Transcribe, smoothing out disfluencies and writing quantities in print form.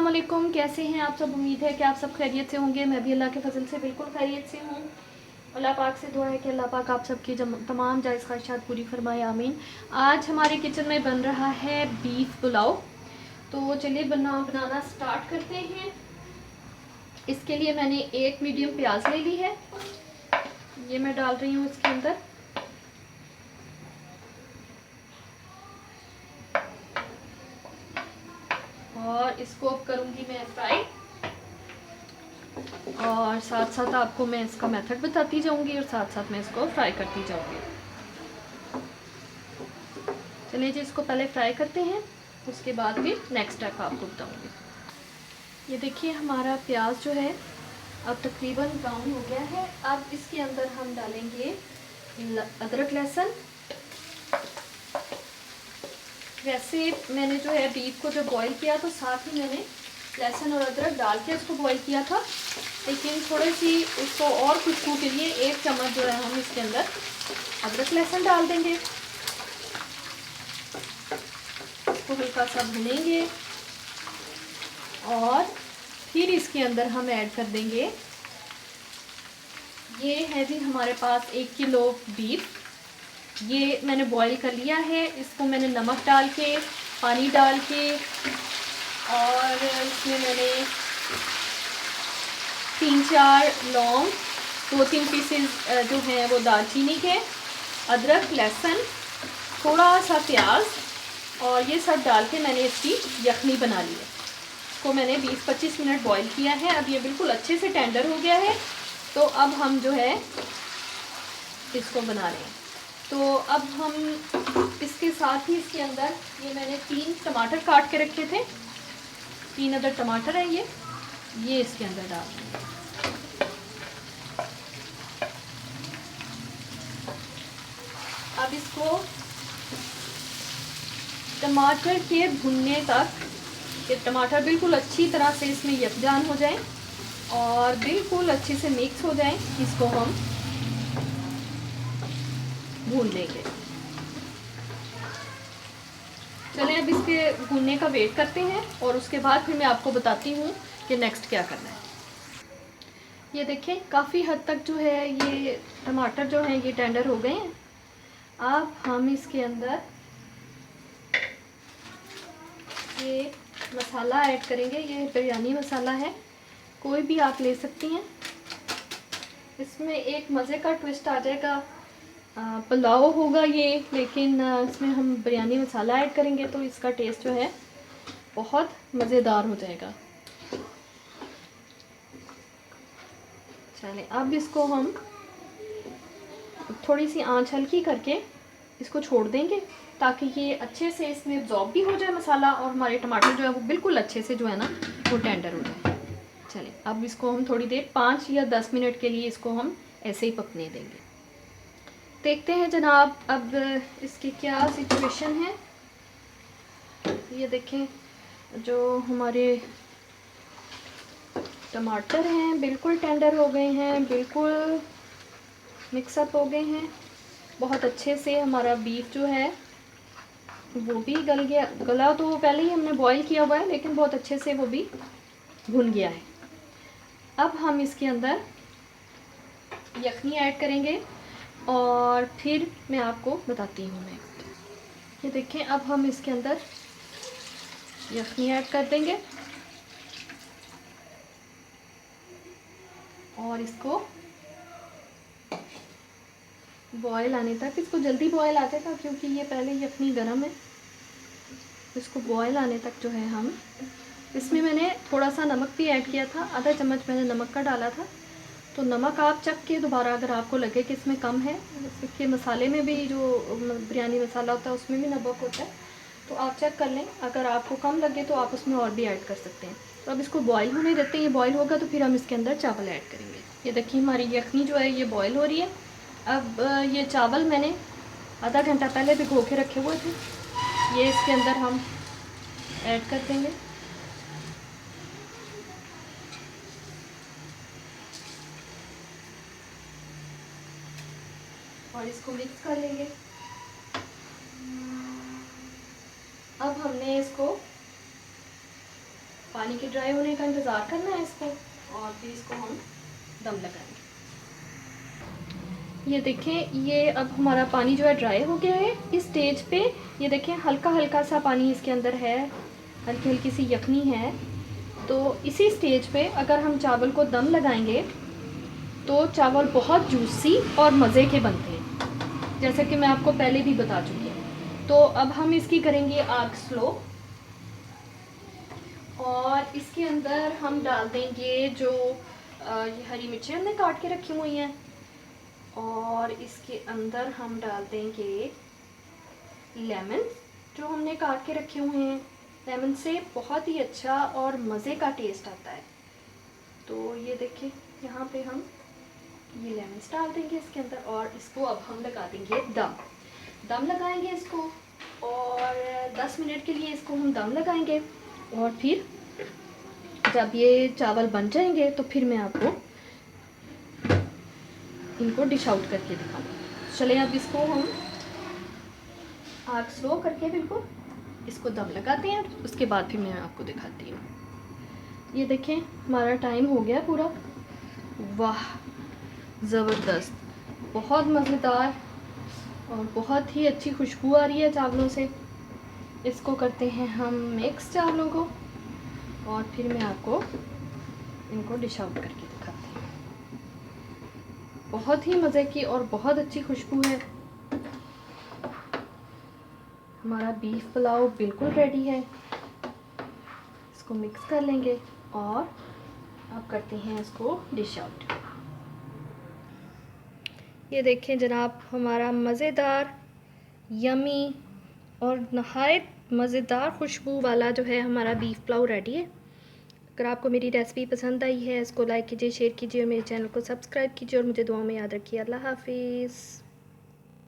अस्सलामुअलैकुम, कैसे हैं आप सब। उम्मीद है कि आप सब खैरियत से होंगे। मैं भी अल्लाह के फजल से बिल्कुल खैरियत से हूँ। अल्लाह पाक से दुआ है कि अल्लाह पाक आप सबकी तमाम जायज़ ख्वाहिशात पूरी फरमाए, आमीन। आज हमारे किचन में बन रहा है बीफ पुलाव। तो चलिए बनाना स्टार्ट करते हैं। इसके लिए मैंने एक मीडियम प्याज ले ली है, ये मैं डाल रही हूँ इसके अंदर। और इसको अब करूँगी मैं फ्राई, और साथ साथ आपको मैं इसका मेथड बताती जाऊंगी और साथ साथ मैं इसको फ्राई करती जाऊंगी। चलिए जी, इसको पहले फ्राई करते हैं, उसके बाद फिर नेक्स्ट स्टेप आपको बताऊंगी। ये देखिए हमारा प्याज जो है अब तकरीबन ब्राउन हो गया है। अब इसके अंदर हम डालेंगे अदरक लहसुन। वैसे मैंने जो है बीफ को जब बॉईल किया तो साथ ही मैंने लहसुन और अदरक डाल के उसको बॉईल किया था, लेकिन थोड़ी सी उसको और खुशबू के लिए 1 चम्मच जो है हम इसके अंदर अदरक लहसुन डाल देंगे। इसको हल्का सा भूनेंगे और फिर इसके अंदर हम ऐड कर देंगे, ये है जी हमारे पास 1 किलो बीफ। ये मैंने बॉईल कर लिया है। इसको मैंने नमक डाल के, पानी डाल के, और इसमें मैंने 3-4 लौंग, 2-3 पीसेस जो हैं वो दालचीनी के, अदरक लहसुन, थोड़ा सा प्याज, और ये सब डाल के मैंने इसकी यखनी बना ली है। इसको मैंने 20-25 मिनट बॉईल किया है। अब ये बिल्कुल अच्छे से टेंडर हो गया है। तो अब हम जो है इसको बना रहे हैं। तो अब हम इसके साथ ही इसके अंदर ये मैंने 3 टमाटर काट के रखे थे, 3 अदर टमाटर है ये इसके अंदर डाल देंगे। अब इसको टमाटर के भुनने तक, कि टमाटर बिल्कुल अच्छी तरह से इसमें यकजान हो जाए और बिल्कुल अच्छे से मिक्स हो जाए, इसको हम भून लेंगे। चलें अब इसके भूनने का वेट करते हैं और उसके बाद फिर मैं आपको बताती हूँ कि नेक्स्ट क्या करना है। ये देखें काफ़ी हद तक जो है ये टमाटर जो हैं ये टेंडर हो गए हैं। अब हम इसके अंदर ये मसाला ऐड करेंगे। ये बिरयानी मसाला है, कोई भी आप ले सकती हैं। इसमें एक मज़े का ट्विस्ट आ जाएगा। पुलाव होगा ये, लेकिन इसमें हम बिरयानी मसाला ऐड करेंगे तो इसका टेस्ट जो है बहुत मज़ेदार हो जाएगा। चलें अब इसको हम थोड़ी सी आंच हल्की करके इसको छोड़ देंगे, ताकि ये अच्छे से इसमें एब्जॉर्ब भी हो जाए मसाला, और हमारे टमाटर जो है वो बिल्कुल अच्छे से जो है ना वो टेंडर हो जाए। चलें अब इसको हम थोड़ी देर 5 या 10 मिनट के लिए इसको हम ऐसे ही पकने देंगे। देखते हैं जनाब अब इसकी क्या सिचुएशन है। ये देखें जो हमारे टमाटर हैं बिल्कुल टेंडर हो गए हैं, बिल्कुल मिक्सअप हो गए हैं बहुत अच्छे से। हमारा बीफ जो है वो भी गला तो पहले ही हमने बॉईल किया हुआ है, लेकिन बहुत अच्छे से वो भी भुन गया है। अब हम इसके अंदर यखनी ऐड करेंगे और फिर मैं आपको बताती हूँ मैं। ये देखें अब हम इसके अंदर यखनी ऐड कर देंगे और इसको बॉयल आने तक, इसको जल्दी बॉयल आ जाएगा क्योंकि ये पहले यखनी गर्म है। इसको बॉयल आने तक जो है हम, इसमें मैंने थोड़ा सा नमक भी ऐड किया था, आधा चम्मच मैंने नमक का डाला था। तो नमक आप चख के दोबारा अगर आपको लगे कि इसमें कम है, इसके मसाले में भी जो बिरयानी मसाला होता है उसमें भी नमक होता है, तो आप चेक कर लें। अगर आपको कम लगे तो आप उसमें और भी ऐड कर सकते हैं। तो अब इसको बॉईल होने देते हैं। ये बॉईल होगा तो फिर हम इसके अंदर चावल ऐड करेंगे। ये देखिए हमारी यखनी जो है ये बॉईल हो रही है। अब ये चावल मैंने आधा घंटा पहले भिगो के रखे हुए थे, ये इसके अंदर हम ऐड कर देंगे। और इसको मिक्स कर लेंगे। अब हमने इसको पानी पानी के ड्राई होने का इंतज़ार करना है इसको, और फिर इसको हम दम लगाएंगे। ये देखें, ये अब हमारा पानी जो है ड्राई हो गया है। इस स्टेज पे ये देखें हल्का हल्का सा पानी इसके अंदर है, हल्की हल्की सी यखनी है। तो इसी स्टेज पे अगर हम चावल को दम लगाएंगे तो चावल बहुत जूसी और मज़े के बनते हैं, जैसे कि मैं आपको पहले भी बता चुकी हूँ। तो अब हम इसकी करेंगे आग स्लो, और इसके अंदर हम डाल देंगे जो ये हरी मिर्ची हमने काट के रखी हुई हैं, और इसके अंदर हम डाल देंगे लेमन जो हमने काट के रखे हुए हैं। लेमन से बहुत ही अच्छा और मज़े का टेस्ट आता है। तो ये देखिए यहाँ पे हम ये लेमन डाल देंगे इसके अंदर, और इसको अब हम लगा देंगे दम लगाएंगे इसको, और 10 मिनट के लिए इसको हम दम लगाएंगे। और फिर जब ये चावल बन जाएंगे तो फिर मैं आपको इनको डिश आउट करके दिखाऊंगी। चलें अब इसको हम आग स्लो करके बिल्कुल इसको दम लगाते हैं, उसके बाद फिर मैं आपको दिखाती हूँ। ये देखें हमारा टाइम हो गया पूरा। वाह ज़बरदस्त, बहुत मज़ेदार और बहुत ही अच्छी खुशबू आ रही है चावलों से। इसको करते हैं हम मिक्स चावलों को, और फिर मैं आपको इनको डिश आउट करके दिखाती हूँ। बहुत ही मज़े की और बहुत अच्छी खुशबू है। हमारा बीफ पुलाव बिल्कुल रेडी है। इसको मिक्स कर लेंगे और अब करते हैं इसको डिश आउट। ये देखें जनाब, हमारा मज़ेदार, यमी और नहायत मज़ेदार खुशबू वाला जो है हमारा बीफ पुलाव रेडी है। अगर आपको मेरी रेसिपी पसंद आई है, इसको लाइक कीजिए, शेयर कीजिए और मेरे चैनल को सब्सक्राइब कीजिए, और मुझे दुआ में याद रखिए। अल्लाह हाफिज़।